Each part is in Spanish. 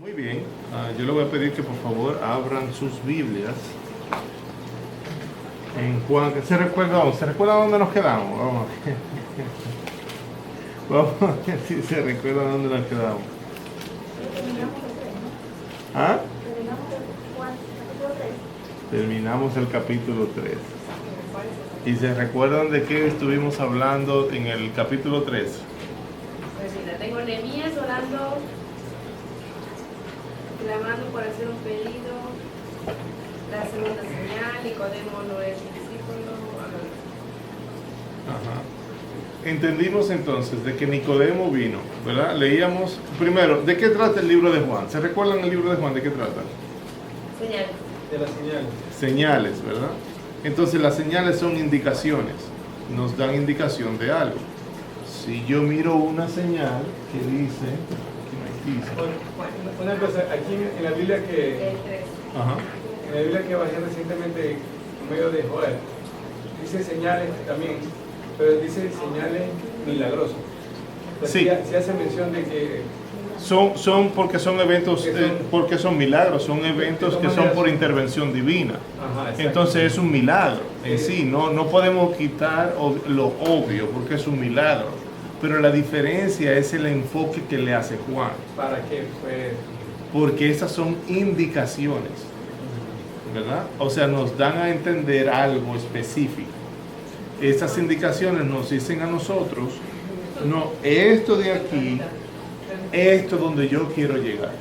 Muy bien, yo le voy a pedir que por favor abran sus Biblias en Juan. ¿Se recuerda dónde nos quedamos? Vamos a ver. Vamos a ver si se recuerda dónde nos quedamos. ¿Ah? Terminamos el capítulo 3. ¿Y se recuerdan de qué estuvimos hablando en el capítulo 3? Pues mira, tengo Nehemías orando, clamando por hacer un pedido, la segunda señal, Nicodemo no es discípulo. Ajá. Entendimos entonces de que Nicodemo vino, ¿verdad? Leíamos primero, ¿de qué trata el libro de Juan? ¿Se recuerdan el libro de Juan? ¿De qué trata? Señales. De las señales. Señales, ¿verdad? Entonces las señales son indicaciones, nos dan indicación de algo. Si yo miro una señal que dice, Una cosa, aquí en la Biblia que El 3. ajá, en la Biblia que bajé recientemente en medio de Joel, dice señales también, pero dice señales milagrosas. Sí. Se hace mención de que son porque son eventos, porque son milagros, son eventos que son por intervención divina. ajá, exacto. Entonces es un milagro en sí, no podemos quitar lo obvio porque es un milagro, pero la diferencia es el enfoque que le hace Juan, para que fue porque esas son indicaciones, ¿verdad? O sea, nos dan a entender algo específico. Esas indicaciones nos dicen a nosotros, no, esto de aquí, esto es donde yo quiero llegar.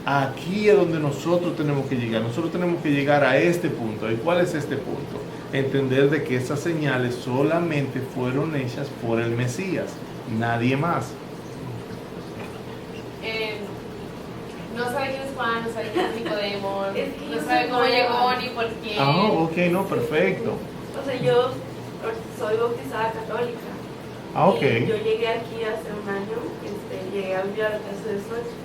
Aquí es donde nosotros tenemos que llegar. Nosotros tenemos que llegar a este punto. ¿Y cuál es este punto? Entender de que esas señales solamente fueron hechas por el Mesías, nadie más. No sabe quién es Juan, no sabe quién es Nicodemo, Es que no yo sabe soy cómo nueva. llegó ni por qué. Ah, ok, no, perfecto. O sea, yo soy bautizada católica. Ah, ok. Y yo llegué aquí hace un año, llegué a vivir a la casa de Sochi.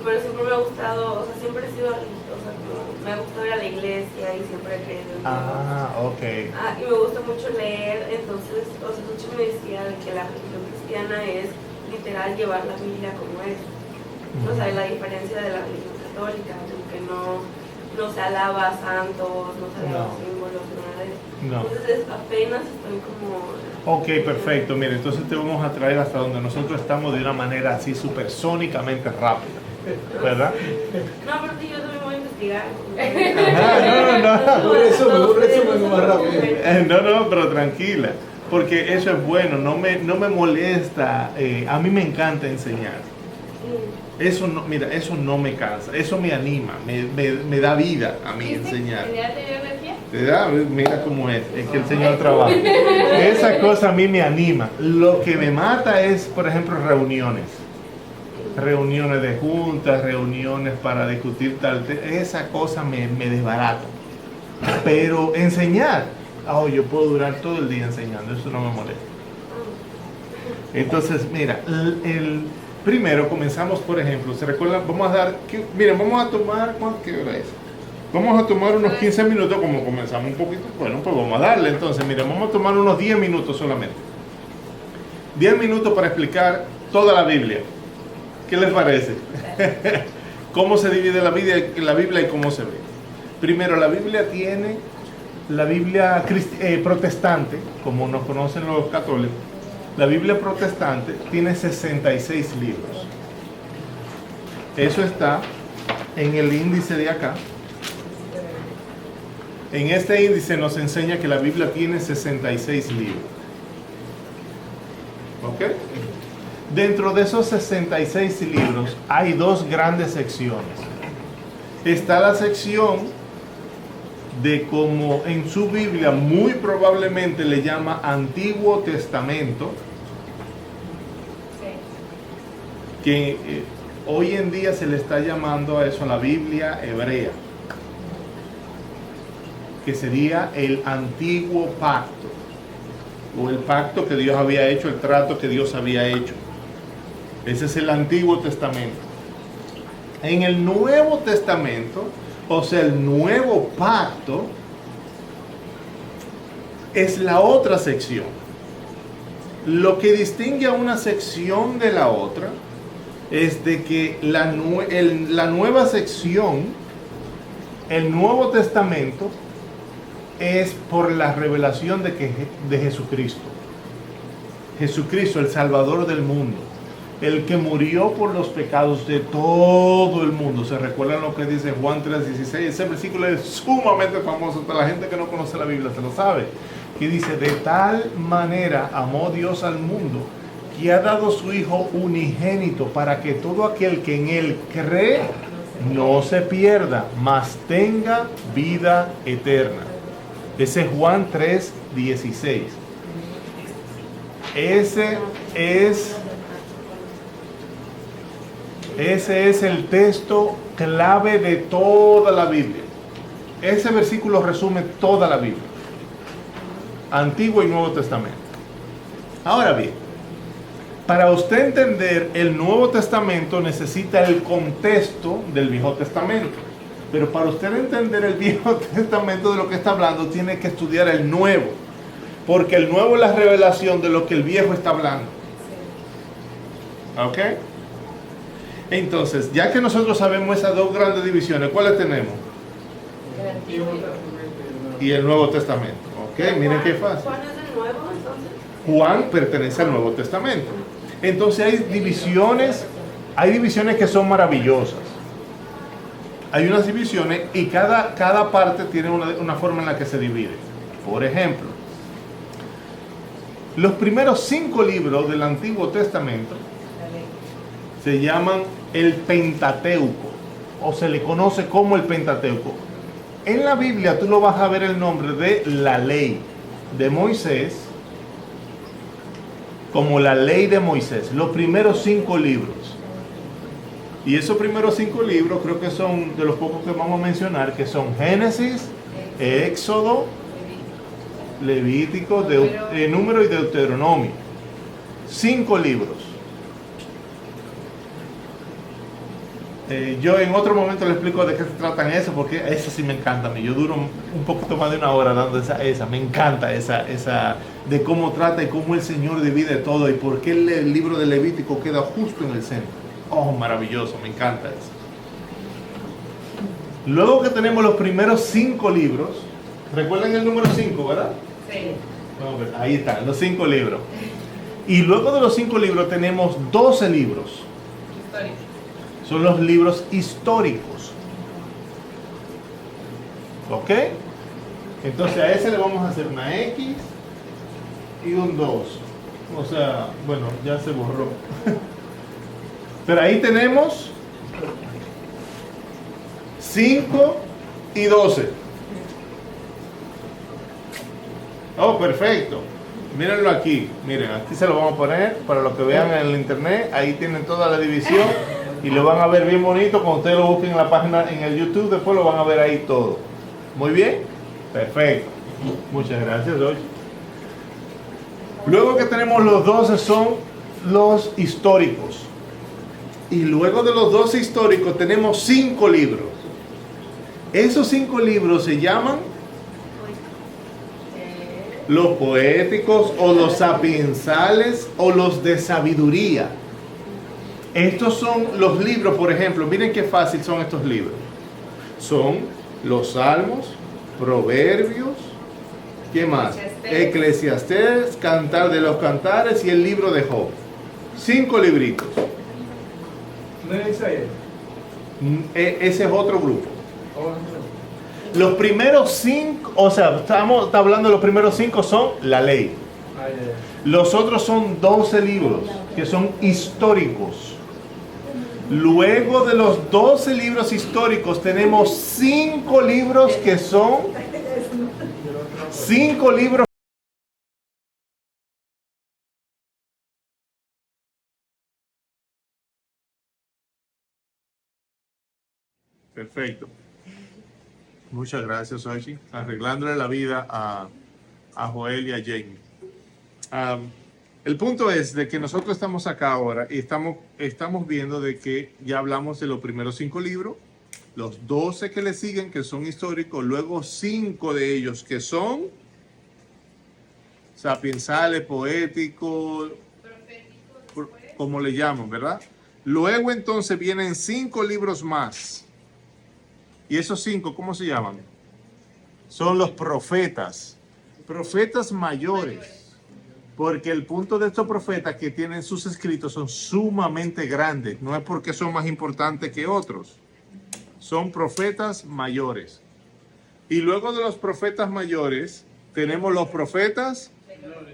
Pero siempre me ha gustado, o sea, siempre he sido religiosa, como me ha gustado ir a la iglesia y siempre he creído en Dios. Ah, ok. Y me gusta mucho leer, entonces, o sea, Sochi me decía de que la religión cristiana es literal llevar la Biblia como es. O sea, la diferencia de la religión católica, que no se alaba a santos, no se alaba a símbolos, nada de eso. No. Entonces apenas estoy como... Ok, perfecto. Mira, entonces te vamos a traer hasta donde nosotros estamos de una manera así supersónicamente rápida, ¿verdad? No, porque yo también voy a investigar. Ajá, Por resumen más rápido. No, pero tranquila, porque eso es bueno, no me molesta, a mí me encanta enseñar. Eso no, mira, eso no me cansa, eso me anima, me da vida a mí enseñar. ¿Ya te dio energía? Te da, mira cómo es que el Señor trabaja. Esa cosa a mí me anima. Lo que me mata es, por ejemplo, reuniones de juntas, reuniones para discutir tal, esa cosa me desbarata. Pero enseñar, yo puedo durar todo el día enseñando, eso no me molesta. Entonces, mira, primero comenzamos, por ejemplo, ¿se recuerdan? Miren, vamos a tomar, ¿qué hora es? Vamos a tomar unos 15 minutos, como comenzamos un poquito, bueno, pues vamos a darle. Entonces, miren, vamos a tomar unos 10 minutos solamente. 10 minutos para explicar toda la Biblia. ¿Qué les parece? ¿Cómo se divide la Biblia y cómo se ve? Primero, la Biblia tiene, la Biblia protestante, como nos conocen los católicos, la Biblia protestante tiene 66 libros. Eso está en el índice de acá. En este índice nos enseña que la Biblia tiene 66 libros. ¿Ok? Dentro de esos 66 libros hay dos grandes secciones. Está la sección de como en su Biblia muy probablemente le llama Antiguo Testamento, que hoy en día se le está llamando a eso la Biblia hebrea, que sería el antiguo pacto, o el pacto que Dios había hecho, el trato que Dios había hecho. Ese es el Antiguo Testamento. En el Nuevo Testamento, o sea, el nuevo pacto, es la otra sección. Lo que distingue a una sección de la otra es de que la nueva sección, el Nuevo Testamento, es por la revelación de Jesucristo. Jesucristo, el Salvador del mundo, el que murió por los pecados de todo el mundo. ¿Se recuerdan lo que dice Juan 3:16? Ese versículo es sumamente famoso, toda la gente que no conoce la Biblia se lo sabe, que dice: de tal manera amó Dios al mundo, que ha dado su Hijo unigénito, para que todo aquel que en Él cree no se pierda, mas tenga vida eterna. Ese es Juan 3:16. Ese es el texto clave de toda la Biblia. Ese versículo resume toda la Biblia, Antiguo y Nuevo Testamento. Ahora bien, para usted entender el Nuevo Testamento necesita el contexto del Viejo Testamento. Pero para usted entender el Viejo Testamento de lo que está hablando, tiene que estudiar el Nuevo. Porque el Nuevo es la revelación de lo que el Viejo está hablando. ¿Ok? Entonces, ya que nosotros sabemos esas dos grandes divisiones, ¿cuáles tenemos? Y el Nuevo Testamento. ¿Ok? Miren qué fácil. ¿Juan es el Nuevo entonces? Juan pertenece al Nuevo Testamento. Entonces hay divisiones que son maravillosas. Hay unas divisiones y cada parte tiene una forma en la que se divide. Por ejemplo, los primeros 5 libros del Antiguo Testamento se llaman el Pentateuco, o se le conoce como el Pentateuco. En la Biblia tú lo vas a ver el nombre de la ley de Moisés, como la ley de Moisés, los primeros 5 libros. Y esos primeros 5 libros creo que son de los pocos que vamos a mencionar, que son Génesis, Éxodo, Levítico, Número y Deuteronomio. 5 libros. Yo en otro momento le explico de qué se tratan eso, porque eso sí me encanta a mí. Yo duro un poquito más de una hora dando esa. Me encanta esa de cómo trata y cómo el Señor divide todo y por qué el libro de Levítico queda justo en el centro. Oh, maravilloso, me encanta eso. Luego que tenemos los primeros 5 libros, recuerden el número 5, ¿verdad? Sí. Vamos a ver, ahí están, los 5 libros. Y luego de los 5 libros tenemos 12 libros. Histórico. Son los libros históricos. ¿Ok? Entonces a ese le vamos a hacer una X y un 2. O sea, bueno, ya se borró. Pero ahí tenemos 5 y 12. Oh, perfecto. Mírenlo aquí. Miren, aquí se lo vamos a poner para los que vean en el internet. Ahí tienen toda la división y lo van a ver bien bonito. Cuando ustedes lo busquen en la página, en el YouTube, después lo van a ver ahí todo. Muy bien. Perfecto. Muchas gracias, Roy. Luego que tenemos los 12 son los históricos. Y luego de los 12 históricos tenemos 5 libros. Esos 5 libros se llaman los poéticos o los sapiensales o los de sabiduría. Estos son los libros, por ejemplo, miren qué fácil son estos libros. Son los Salmos, Proverbios, ¿qué más? Eclesiastés, Cantar de los Cantares y el libro de Job. 5 libritos. ¿No es Isaías? Ese es otro grupo. Los primeros 5, o sea, está hablando de los primeros 5 son la ley. Los otros son 12 libros que son históricos. Luego de los 12 libros históricos tenemos 5 libros que son 5 libros. Perfecto. Muchas gracias, Ochi. Arreglándole la vida a Joel y a Jamie. El punto es de que nosotros estamos acá ahora y estamos viendo de que ya hablamos de los primeros 5 libros, los 12 que le siguen que son históricos, luego 5 de ellos que son sapiensales, poéticos, como le llaman, ¿verdad? Luego entonces vienen 5 libros más. Y esos 5, ¿cómo se llaman? Son los profetas. Profetas mayores. Porque el punto de estos profetas que tienen sus escritos son sumamente grandes. No es porque son más importantes que otros. Son profetas mayores. Y luego de los profetas mayores, tenemos los profetas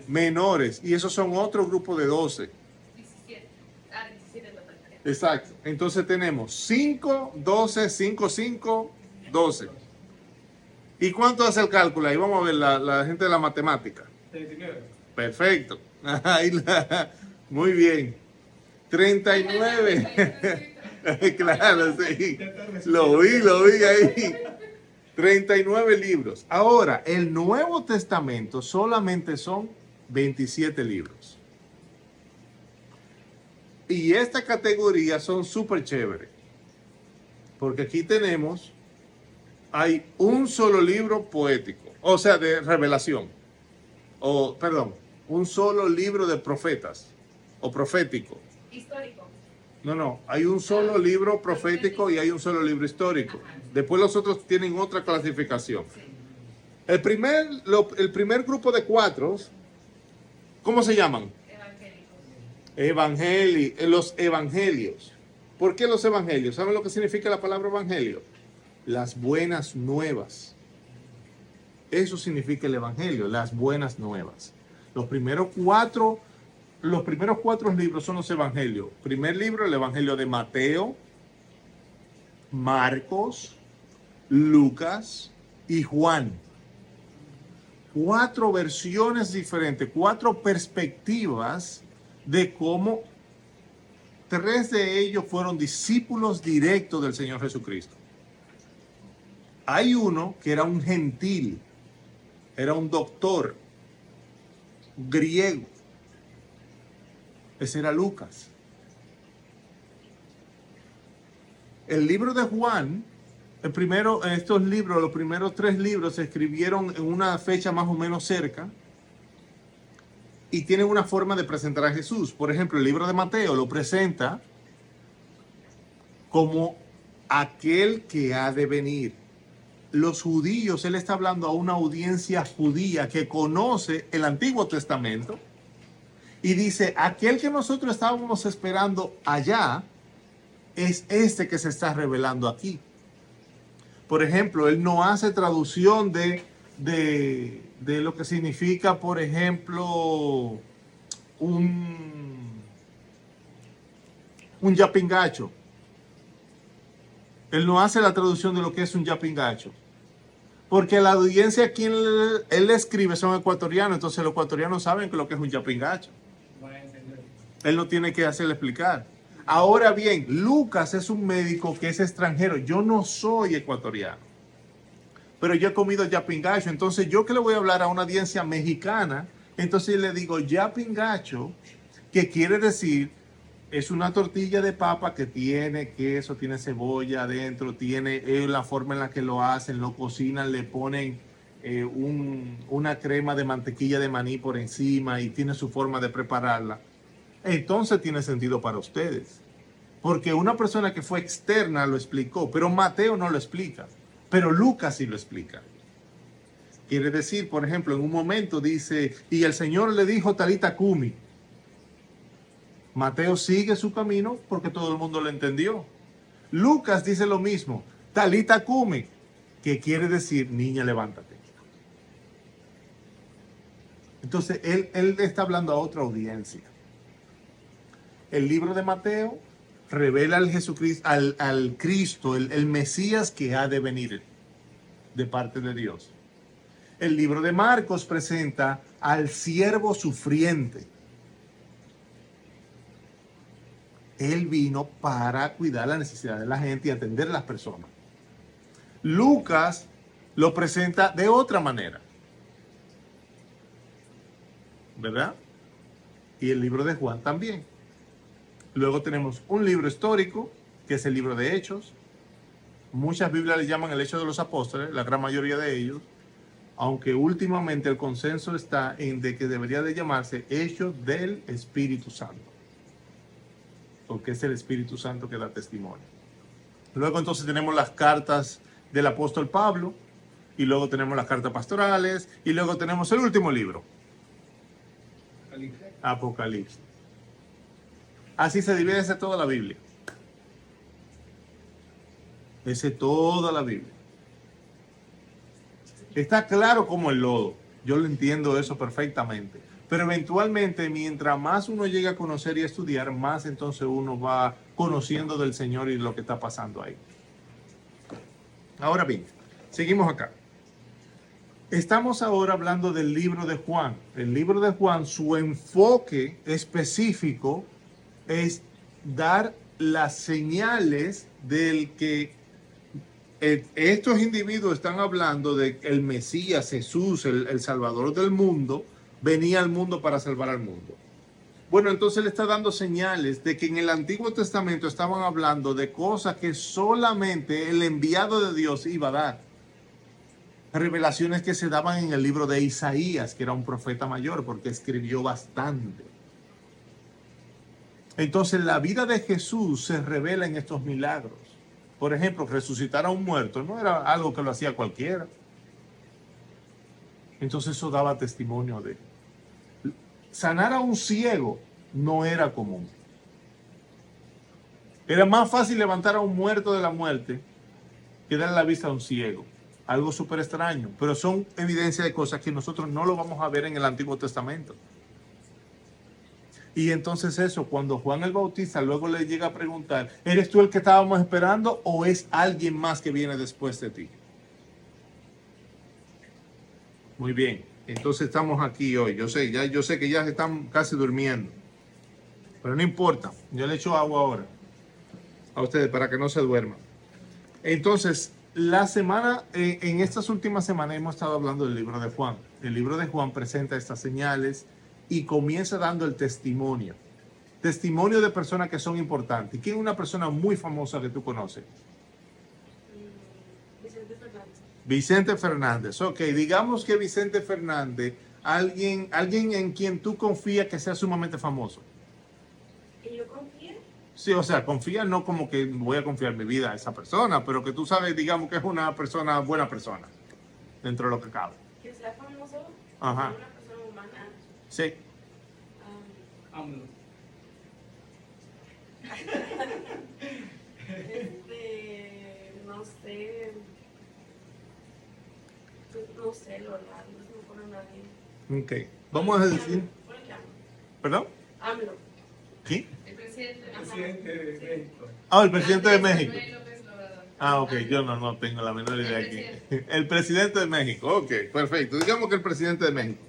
menores. Y esos son otro grupo de 12. 17. 17 total. Exacto. Entonces tenemos 5, 12, 5, 5, 12. ¿Y cuánto hace el cálculo? Ahí vamos a ver la gente de la matemática. 39. Perfecto. Muy bien. 39. Claro, sí. Lo vi ahí. 39 libros. Ahora, el Nuevo Testamento solamente son 27 libros. Y esta categoría son súper chéveres. Porque aquí hay un solo libro poético, o sea, de revelación. Un solo libro de profetas, o profético. Histórico. No, hay un solo libro profético y hay un solo libro histórico. Después los otros tienen otra clasificación. El primer grupo de 4, ¿cómo se llaman? Los evangelios. ¿Por qué los evangelios? ¿Saben lo que significa la palabra evangelio? Las buenas nuevas. Eso significa el evangelio, las buenas nuevas. Los primeros 4 libros son los evangelios. Primer libro, el evangelio de Mateo, Marcos, Lucas y Juan. 4 versiones diferentes, 4 perspectivas de cómo 3 de ellos fueron discípulos directos del Señor Jesucristo. Hay uno que era un gentil, era un doctor griego. Ese era Lucas. El libro de Juan, los primeros 3 libros se escribieron en una fecha más o menos cerca y tienen una forma de presentar a Jesús. Por ejemplo, el libro de Mateo lo presenta como aquel que ha de venir. Los judíos, él está hablando a una audiencia judía que conoce el Antiguo Testamento y dice, aquel que nosotros estábamos esperando allá es este que se está revelando aquí. Por ejemplo, él no hace traducción de lo que significa, por ejemplo, un yapingacho. Él no hace la traducción de lo que es un yapingacho. Porque la audiencia a quien él escribe son ecuatorianos, entonces los ecuatorianos saben lo que es un yapingacho. Él no tiene que hacerle explicar. Ahora bien, Lucas es un médico que es extranjero. Yo no soy ecuatoriano, pero yo he comido yapingacho. Entonces, yo que le voy a hablar a una audiencia mexicana, entonces le digo yapingacho, que quiere decir, es una tortilla de papa que tiene queso, tiene cebolla adentro, tiene la forma en la que lo hacen, lo cocinan, le ponen una crema de mantequilla de maní por encima y tiene su forma de prepararla. Entonces tiene sentido para ustedes. Porque una persona que fue externa lo explicó, pero Mateo no lo explica. Pero Lucas sí lo explica. Quiere decir, por ejemplo, en un momento dice, y el Señor le dijo Talita Cumi. Mateo sigue su camino porque todo el mundo lo entendió. Lucas dice lo mismo, Talita Cumi, que quiere decir, niña, levántate. Entonces, él está hablando a otra audiencia. El libro de Mateo revela al Jesucristo, al Cristo, el Mesías que ha de venir de parte de Dios. El libro de Marcos presenta al siervo sufriente. Él vino para cuidar la necesidad de la gente y atender a las personas. Lucas lo presenta de otra manera, ¿verdad? Y el libro de Juan también. Luego tenemos un libro histórico, que es el libro de Hechos. Muchas Biblias le llaman el Hechos de los Apóstoles, la gran mayoría de ellos, aunque últimamente el consenso está en de que debería de llamarse Hechos del Espíritu Santo. porque es el Espíritu Santo que da testimonio. Luego entonces tenemos las cartas del apóstol Pablo, y luego tenemos las cartas pastorales, y luego tenemos el último libro, Apocalipsis. Así se divide ese toda la Biblia. Ese toda la Biblia. Está claro como el lodo. Yo lo entiendo eso perfectamente. Pero eventualmente, mientras más uno llega a conocer y a estudiar, más entonces uno va conociendo del Señor y lo que está pasando ahí. Ahora bien, seguimos acá. Estamos ahora hablando del libro de Juan. El libro de Juan, su enfoque específico es dar las señales del que estos individuos están hablando de que el Mesías, Jesús, el Salvador del mundo, venía al mundo para salvar al mundo. Bueno, entonces le está dando señales de que en el Antiguo Testamento estaban hablando de cosas que solamente el enviado de Dios iba a dar. Revelaciones que se daban en el libro de Isaías, que era un profeta mayor porque escribió bastante. Entonces la vida de Jesús se revela en estos milagros. Por ejemplo, resucitar a un muerto no era algo que lo hacía cualquiera. Entonces eso daba testimonio de él. Sanar a un ciego no era común. Era más fácil levantar a un muerto de la muerte que darle la vista a un ciego. Algo súper extraño, pero son evidencias de cosas que nosotros no lo vamos a ver en el Antiguo Testamento. Y entonces eso, cuando Juan el Bautista luego le llega a preguntar, ¿eres tú el que estábamos esperando o es alguien más que viene después de ti? Muy bien, entonces estamos aquí hoy. Yo sé que ya se están casi durmiendo, pero no importa, yo le echo agua ahora a ustedes para que no se duerman. Entonces, en estas últimas semanas hemos estado hablando del libro de Juan. El libro de Juan presenta estas señales y comienza dando el testimonio. Testimonio de personas que son importantes. ¿Quién es una persona muy famosa que tú conoces? Vicente Fernández. Vicente Fernández. Ok, digamos que Vicente Fernández, alguien en quien tú confías que sea sumamente famoso. ¿Y yo confié? Sí, o sea, confía no como que voy a confiar mi vida a esa persona, pero que tú sabes, digamos que es una persona, buena persona, dentro de lo que cabe. Que sea famoso. Ajá. Una persona humana. Sí. AMLO. No sé. No sé, lo verdad. No se me ocurre nadie. Ok. Vamos a decir. ¿Por qué AMLO? ¿Perdón? AMLO. ¿Quién? El presidente. Presidente de México. Ah, el presidente de México. Manuel López Obrador. Ah, ok, yo no tengo la menor idea aquí. El presidente de México, ok, perfecto. Digamos que el presidente de México.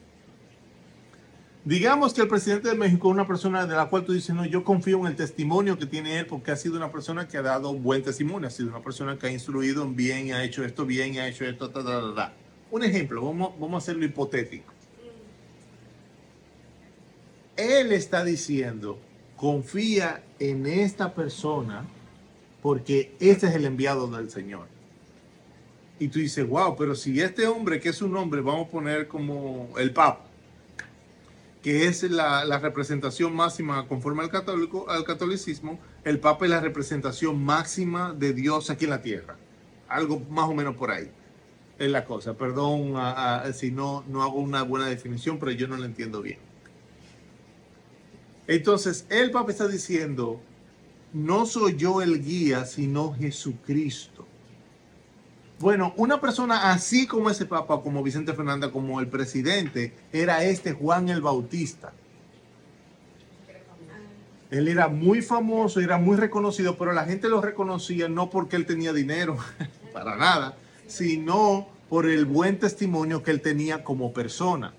Digamos que el presidente de México es una persona de la cual tú dices, no, yo confío en el testimonio que tiene él porque ha sido una persona que ha dado buen testimonio, ha sido una persona que ha instruido en bien, ha hecho esto bien, ha hecho esto, ta, ta, ta, ta. Un ejemplo, vamos a hacerlo hipotético. Él está diciendo, confía en esta persona porque este es el enviado del Señor. Y tú dices, wow, pero si este hombre, que es un hombre, vamos a poner como el Papa, que es la representación máxima conforme al catolicismo, el Papa es la representación máxima de Dios aquí en la tierra. Algo más o menos por ahí es la cosa. Perdón si no hago una buena definición, pero yo no lo entiendo bien. Entonces, el Papa está diciendo, no soy yo el guía, sino Jesucristo. Bueno, una persona así como ese Papa, como Vicente Fernández, como el presidente, era Juan el Bautista. Él era muy famoso, era muy reconocido, pero la gente lo reconocía no porque él tenía dinero, para nada, sino por el buen testimonio que él tenía como persona.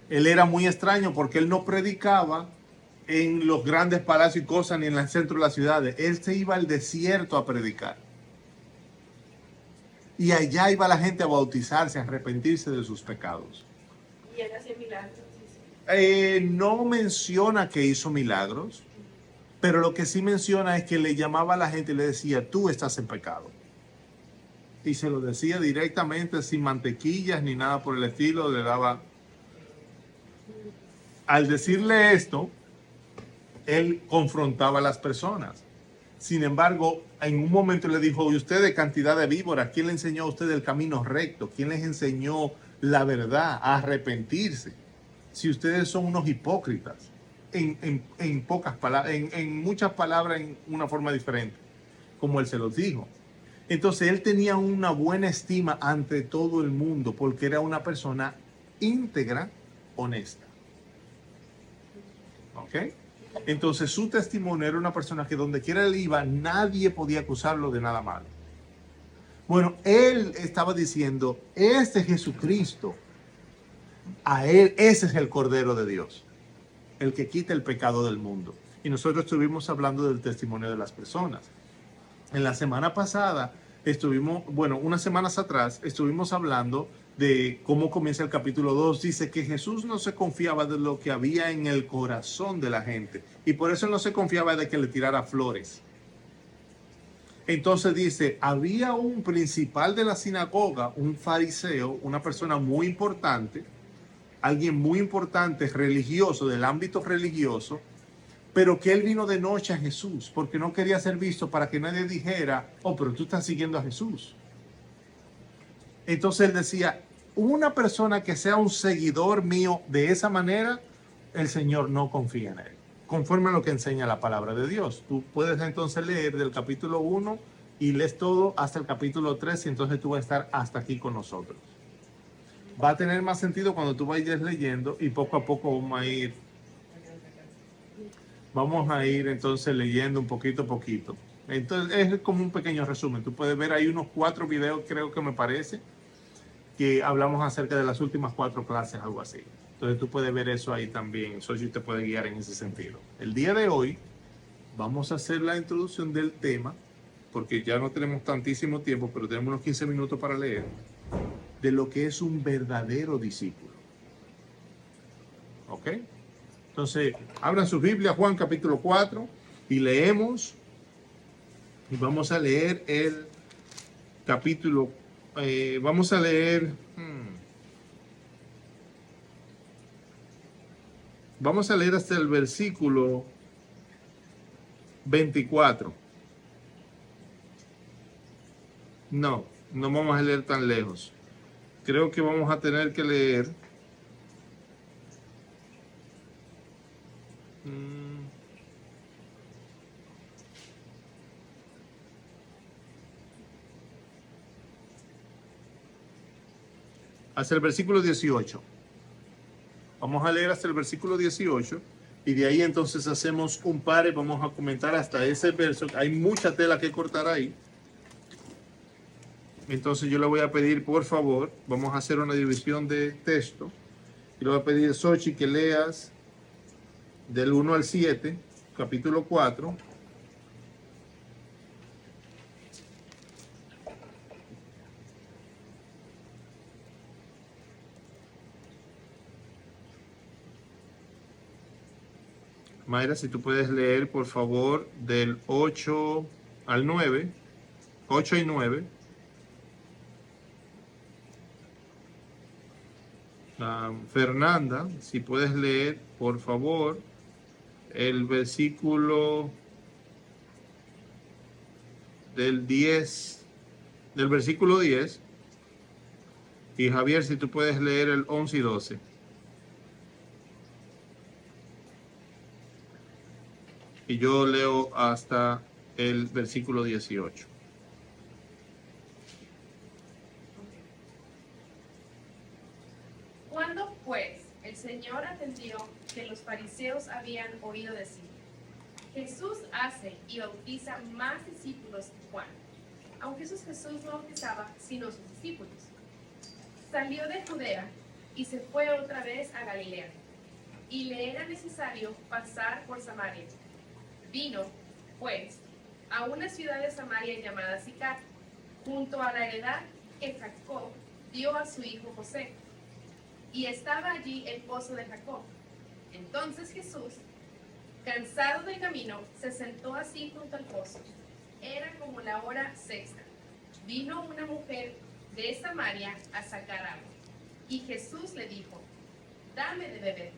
Él era muy extraño porque él no predicaba en los grandes palacios y cosas, ni en el centro de las ciudades. Él se iba al desierto a predicar. Y allá iba la gente a bautizarse, a arrepentirse de sus pecados. Y él hacía milagros. Sí. No menciona que hizo milagros, pero lo que sí menciona es que le llamaba a la gente y le decía, tú estás en pecado. Y se lo decía directamente, sin mantequillas ni nada por el estilo, le daba... Al decirle esto, él confrontaba a las personas. Sin embargo, en un momento le dijo, ¿y ustedes cantidad de víboras? ¿Quién le enseñó a ustedes el camino recto? ¿Quién les enseñó la verdad, a arrepentirse? Si ustedes son unos hipócritas, en pocas palabras, en muchas palabras, en una forma diferente, como él se los dijo. Entonces él tenía una buena estima ante todo el mundo porque era una persona íntegra, honesta. ¿Ok? Entonces su testimonio era una persona que donde quiera él iba, nadie podía acusarlo de nada malo. Bueno, él estaba diciendo, este Jesucristo, a él, ese es el Cordero de Dios, el que quita el pecado del mundo. Y nosotros estuvimos hablando del testimonio de las personas. En la semana pasada unas semanas atrás, estuvimos hablando de cómo comienza el capítulo 2. Dice que Jesús no se confiaba de lo que había en el corazón de la gente. Y por eso no se confiaba de que le tirara flores. Entonces dice, había un principal de la sinagoga, un fariseo, una persona muy importante, alguien muy importante, religioso, del ámbito religioso, pero que él vino de noche a Jesús porque no quería ser visto para que nadie dijera, oh, pero tú estás siguiendo a Jesús. Entonces él decía, una persona que sea un seguidor mío de esa manera, el Señor no confía en él, conforme a lo que enseña la palabra de Dios. Tú puedes entonces leer del capítulo 1 y lees todo hasta el capítulo 3 y entonces tú vas a estar hasta aquí con nosotros. Va a tener más sentido cuando tú vayas leyendo y poco a poco vamos a ir entonces leyendo un poquito a poquito. Entonces es como un pequeño resumen. Tú puedes ver ahí unos 4 videos, creo que me parece, que hablamos acerca de las últimas 4 clases, algo así. Entonces tú puedes ver eso ahí también. Sochi te puede guiar en ese sentido. El día de hoy vamos a hacer la introducción del tema, porque ya no tenemos tantísimo tiempo, pero tenemos unos 15 minutos para leer, de lo que es un verdadero discípulo. ¿Ok? Entonces, abran su Biblia, Juan capítulo 4, y leemos. Y vamos a leer el capítulo. Vamos a leer. Vamos a leer hasta el versículo 24. No vamos a leer tan lejos. Creo que vamos a tener que leer. Hasta el versículo 18. Vamos a leer hasta el versículo 18 y de ahí entonces hacemos un par y vamos a comentar hasta ese verso. Hay mucha tela que cortar ahí. Entonces yo le voy a pedir, por favor, vamos a hacer una división de texto. Y le voy a pedir a Xochitl que leas del 1 al 7, capítulo 4. Mayra, si tú puedes leer, por favor, del 8 al 9, 8 y 9. Fernanda, si puedes leer, por favor, el versículo del versículo 10. Y Javier, si tú puedes leer el 11 y 12. Y yo leo hasta el versículo 18. Cuando pues el Señor atendió que los fariseos habían oído decir, Jesús hace y bautiza más discípulos que Juan, aunque Jesús no bautizaba sino sus discípulos. Salió de Judea y se fue otra vez a Galilea, y le era necesario pasar por Samaria. Vino, pues, a una ciudad de Samaria llamada Sicar, junto a la heredad que Jacob dio a su hijo José. Y estaba allí el pozo de Jacob. Entonces Jesús, cansado del camino, se sentó así junto al pozo. Era como la hora sexta. Vino una mujer de Samaria a sacar agua. Y Jesús le dijo, dame de beber.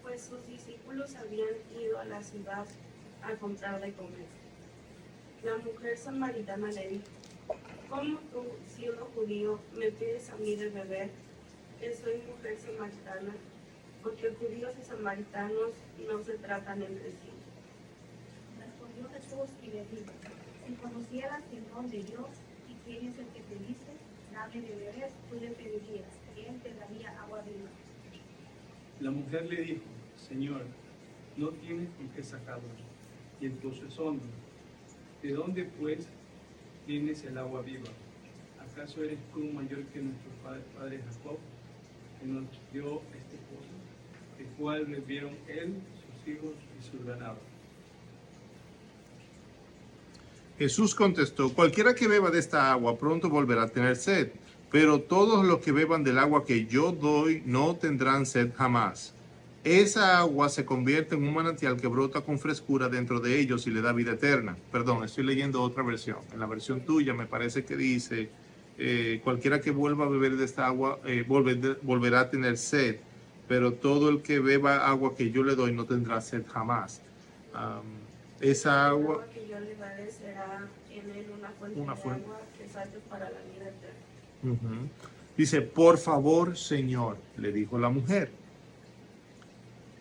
pues sus discípulos habían ido a la ciudad a comprar de comer. La mujer samaritana le dijo: ¿Cómo tú, siendo judío, me pides a mí de beber, que soy mujer samaritana? Porque judíos y samaritanos no se tratan entre sí. Respondió Jesús y le dijo: Si conocieras el don de Dios y quién es el que te dice, dame de beber, tú le pedirías, y él te daría agua viva. La mujer le dijo: Señor, no tienes con qué sacarlo, y el pozo es hondo. ¿De dónde, pues, tienes el agua viva? ¿Acaso eres tú mayor que nuestro padre Jacob, que nos dio este pozo, el cual bebieron él, sus hijos y sus ganados? Jesús contestó: cualquiera que beba de esta agua pronto volverá a tener sed, pero todos los que beban del agua que yo doy no tendrán sed jamás. Esa agua se convierte en un manantial que brota con frescura dentro de ellos y le da vida eterna. Perdón, estoy leyendo otra versión. En la versión tuya me parece que dice, cualquiera que vuelva a beber de esta agua volverá a tener sed, pero todo el que beba agua que yo le doy no tendrá sed jamás. Esa El agua... que yo le daré será en él una fuente Una de fuente. agua que salte para la vida eterna. Ujú. Dice: por favor, Señor, le dijo la mujer,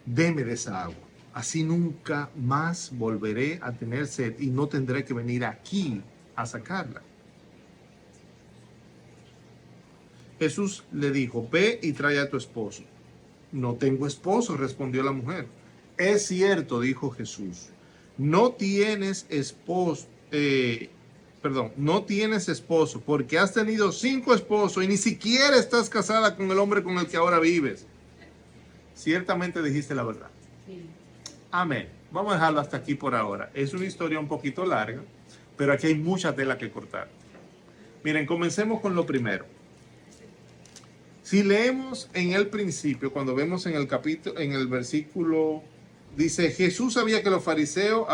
deme de esa agua. Así nunca más volveré a tener sed y no tendré que venir aquí a sacarla. Jesús le dijo: ve y trae a tu esposo. No tengo esposo, respondió la mujer. Es cierto, dijo Jesús, no tienes esposo, no tienes esposo, porque has tenido 5 esposos y ni siquiera estás casada con el hombre con el que ahora vives. Ciertamente dijiste la verdad. Amén. Vamos a dejarlo hasta aquí por ahora. Es una historia un poquito larga, pero aquí hay mucha tela que cortar. Miren, comencemos con lo primero. Si leemos en el principio, cuando vemos en el capítulo, en el versículo, dice: Jesús sabía que los fariseos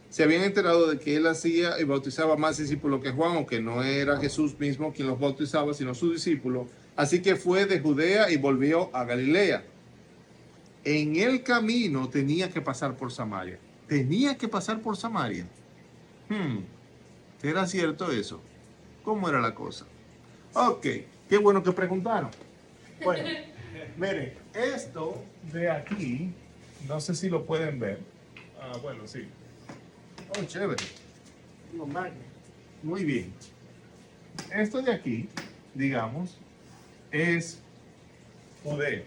se habían enterado de que él hacía y bautizaba más discípulos que Juan, aunque no era Jesús mismo quien los bautizaba, sino sus discípulos. Así que fue de Judea y volvió a Galilea. En el camino tenía que pasar por Samaria. Tenía que pasar por Samaria. ¿Era cierto eso? ¿Cómo era la cosa? Ok, qué bueno que preguntaron. Bueno, miren, esto de aquí, no sé si lo pueden ver. Bueno, sí. Oh, chévere. Muy bien. Esto de aquí, digamos, es Judea.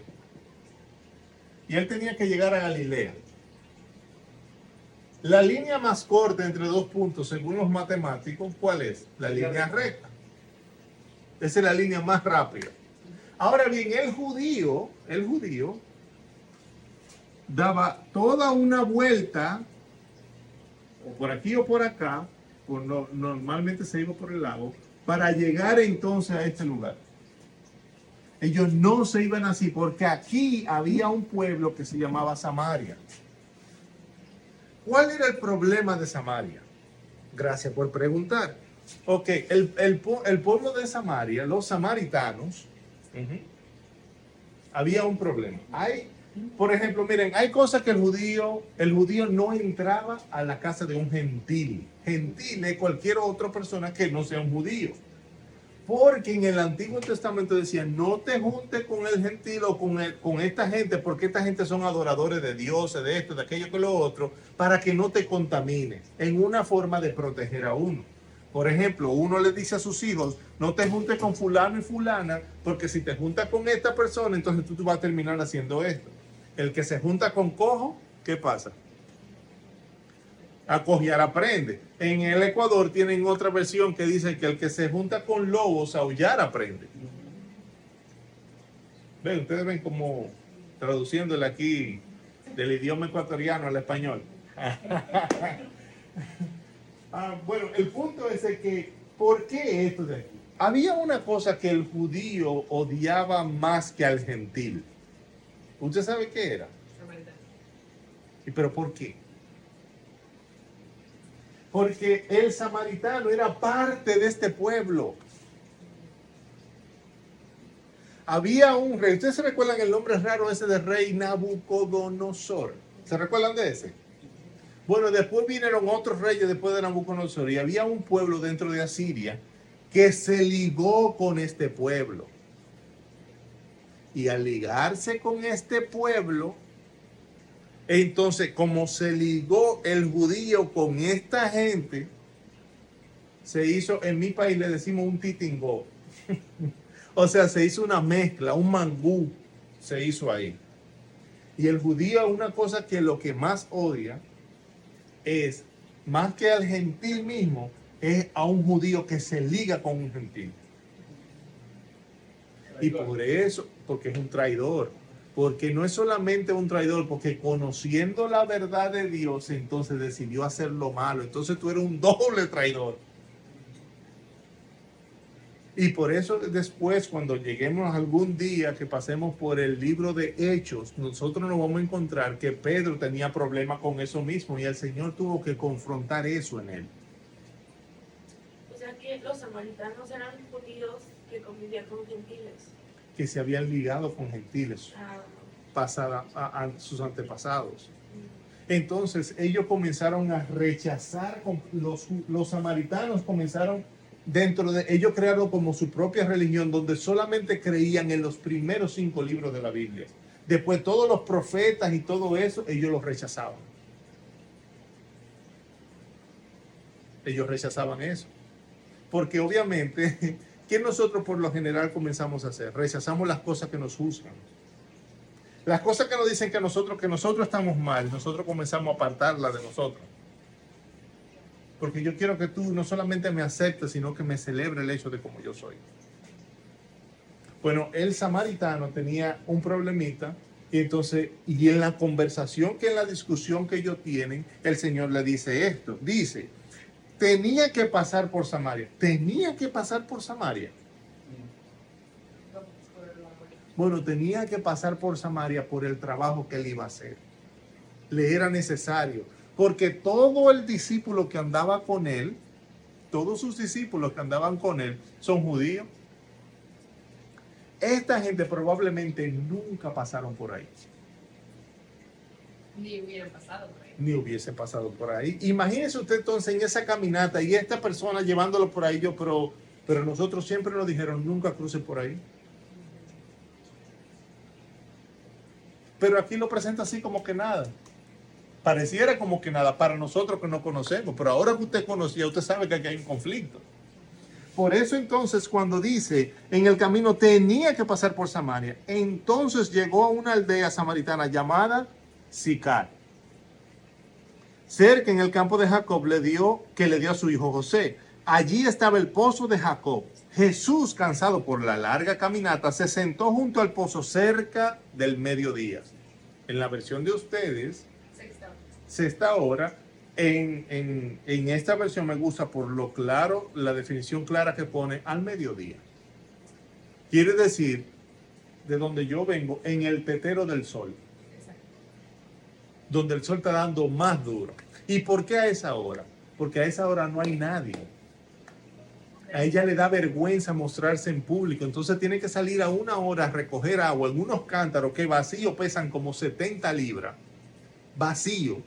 Y él tenía que llegar a Galilea. La línea más corta entre 2 puntos, según los matemáticos, ¿cuál es? La línea recta. Esa es la línea más rápida. Ahora bien, el judío daba toda una vuelta, o por aquí o por acá, normalmente se iba por el lago, para llegar entonces a este lugar. Ellos no se iban así, porque aquí había un pueblo que se llamaba Samaria. ¿Cuál era el problema de Samaria? Gracias por preguntar. Ok, el pueblo de Samaria, los samaritanos, había un problema. Por ejemplo, miren, hay cosas que el judío no entraba a la casa de un gentil. Gentil es cualquier otra persona que no sea un judío. Porque en el Antiguo Testamento decía: no te juntes con el gentil o con esta gente, porque esta gente son adoradores de dioses, de esto, de aquello, que lo otro, para que no te contamines, en una forma de proteger a uno. Por ejemplo, uno le dice a sus hijos: no te juntes con fulano y fulana, porque si te juntas con esta persona, entonces tú vas a terminar haciendo esto. El que se junta con cojo, ¿qué pasa? A cojear aprende. En el Ecuador tienen otra versión que dice que el que se junta con lobos, a aullar aprende. Ven, ustedes ven como traduciéndole aquí del idioma ecuatoriano al español. Bueno, el punto es que, ¿por qué esto de aquí? Había una cosa que el judío odiaba más que al gentil. ¿Usted sabe qué era? ¿Pero por qué? Porque el samaritano era parte de este pueblo. había un rey. ¿Ustedes se recuerdan el nombre raro ese de rey Nabucodonosor? ¿Se recuerdan de ese? Bueno, después vinieron otros reyes después de Nabucodonosor y había un pueblo dentro de Asiria que se ligó con este pueblo. Y al ligarse con este pueblo, entonces como se ligó el judío con esta gente, se hizo, en mi país le decimos un titingó. O sea, se hizo una mezcla, un mangú se hizo ahí. Y el judío, una cosa que lo que más odia es, más que al gentil mismo, es a un judío que se liga con un gentil. Y por eso, porque es un traidor. Porque no es solamente un traidor, porque conociendo la verdad de Dios, entonces decidió hacer lo malo. Entonces tú eres un doble traidor. Y por eso después, cuando lleguemos algún día que pasemos por el libro de Hechos, nosotros nos vamos a encontrar que Pedro tenía problemas con eso mismo y el Señor tuvo que confrontar eso en él. O sea que los samaritanos eran judíos que convivían con gentiles. Que se habían ligado con gentiles Ah, a sus antepasados. Entonces ellos comenzaron a rechazar, los samaritanos comenzaron dentro de ellos crearon como su propia religión donde solamente creían en los primeros 5 libros de la Biblia. Después todos los profetas y todo eso, ellos los rechazaban. Ellos rechazaban eso. Porque obviamente, ¿qué nosotros por lo general comenzamos a hacer? Rechazamos las cosas que nos juzgan. Las cosas que nos dicen que nosotros estamos mal, nosotros comenzamos a apartarlas de nosotros. Porque yo quiero que tú no solamente me aceptes, sino que me celebre el hecho de cómo yo soy. Bueno, el samaritano tenía un problemita y entonces, y en la conversación, en la discusión que ellos tienen, el Señor le dice esto. Dice, tenía que pasar por Samaria. Tenía que pasar por Samaria. Bueno, tenía que pasar por Samaria por el trabajo que él iba a hacer. Le era necesario. Porque todo el discípulo que andaba con él, todos sus discípulos que andaban con él, son judíos. Esta gente probablemente nunca pasaron por ahí. Ni hubieran pasado por ahí. Ni hubiese pasado por ahí. Imagínese usted entonces en esa caminata y esta persona llevándolo por ahí, pero nosotros siempre nos dijeron, nunca cruce por ahí. Pero aquí lo presenta así como que nada. Pareciera como que nada para nosotros que no conocemos, pero ahora que usted conocía, usted sabe que aquí hay un conflicto. Por eso entonces cuando dice, en el camino tenía que pasar por Samaria, entonces llegó a una aldea samaritana llamada Sicar, cerca en el campo de Jacob, que le dio a su hijo José. Allí estaba el pozo de Jacob. Jesús, cansado por la larga caminata, se sentó junto al pozo cerca del mediodía. En la versión de ustedes, sexta hora. En esta versión me gusta por lo claro, la definición clara que pone al mediodía. Quiere decir, de donde yo vengo, en el tetero del sol. Donde el sol está dando más duro. ¿Y por qué a esa hora? Porque a esa hora no hay nadie. A ella le da vergüenza mostrarse en público, entonces tiene que salir a una hora a recoger agua en unos cántaros que vacío pesan como 70 libras. Vacío.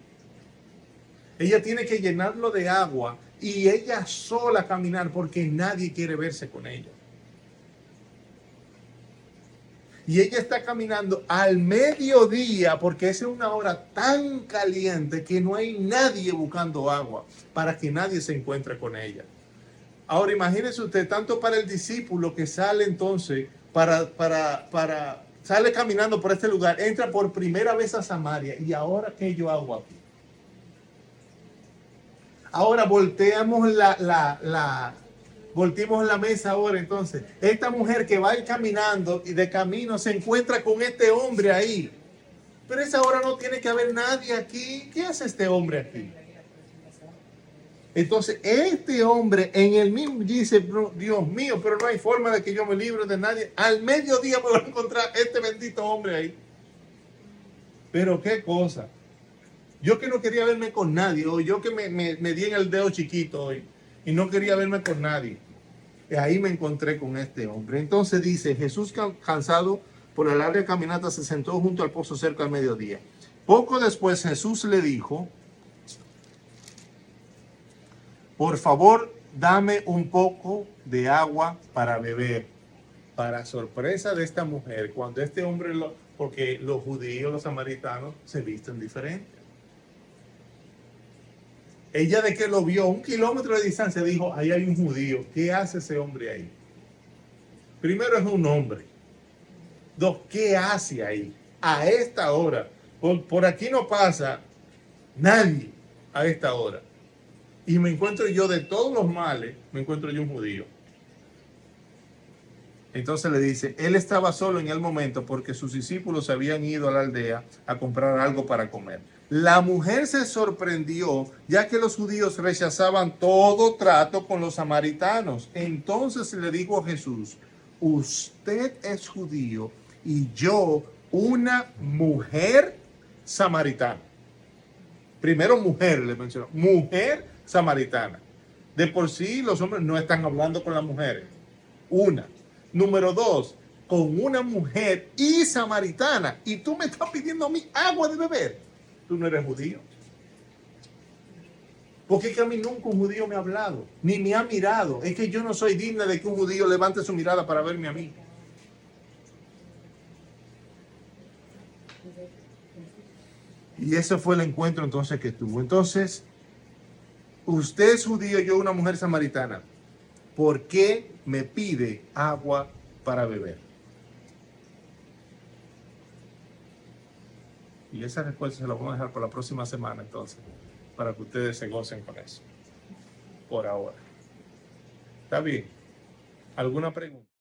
Ella tiene que llenarlo de agua y ella sola caminar porque nadie quiere verse con ella. Y ella está caminando al mediodía porque esa es una hora tan caliente que no hay nadie buscando agua para que nadie se encuentre con ella. Ahora imagínese usted, tanto para el discípulo que sale entonces, sale caminando por este lugar, entra por primera vez a Samaria y ahora ¿qué yo hago aquí? Ahora volteamos volteemos la mesa ahora entonces. Esta mujer que va a ir caminando y de camino se encuentra con este hombre ahí. Pero esa hora no tiene que haber nadie aquí. ¿Qué hace este hombre aquí? Entonces este hombre en el mismo dice, Dios mío, pero no hay forma de que yo me libre de nadie. Al mediodía me voy a encontrar este bendito hombre ahí. Pero qué cosa. Yo que no quería verme con nadie, o yo que me di en el dedo chiquito hoy y no quería verme con nadie. Y ahí me encontré con este hombre. Entonces dice, Jesús cansado por la larga caminata se sentó junto al pozo cerca del mediodía. Poco después Jesús le dijo, por favor, dame un poco de agua para beber. Para sorpresa de esta mujer, cuando este hombre, porque los judíos, los samaritanos, se visten diferente. Ella de que lo vio a 1 kilómetro de distancia dijo, ahí hay un judío, ¿qué hace ese hombre ahí? Primero es un hombre. 2, ¿qué hace ahí? A esta hora. Por aquí no pasa nadie a esta hora. Y me encuentro yo de todos los males, me encuentro yo un judío. Entonces le dice, él estaba solo en el momento porque sus discípulos habían ido a la aldea a comprar algo para comer. La mujer se sorprendió ya que los judíos rechazaban todo trato con los samaritanos. Entonces le dijo a Jesús, usted es judío y yo una mujer samaritana. Primero mujer le mencionó, mujer samaritana. De por sí los hombres no están hablando con las mujeres. Una. Número 2, con una mujer y samaritana. Y tú me estás pidiendo a mí agua de beber. Tú no eres judío. Porque es que a mí nunca un judío me ha hablado, ni me ha mirado. Es que yo no soy digna de que un judío levante su mirada para verme a mí. Y ese fue el encuentro entonces que tuvo. Entonces, usted es judío, yo una mujer samaritana. ¿Por qué me pide agua para beber? Y esa respuesta se la vamos a dejar por la próxima semana entonces, para que ustedes se gocen con eso. Por ahora. ¿Está bien? ¿Alguna pregunta?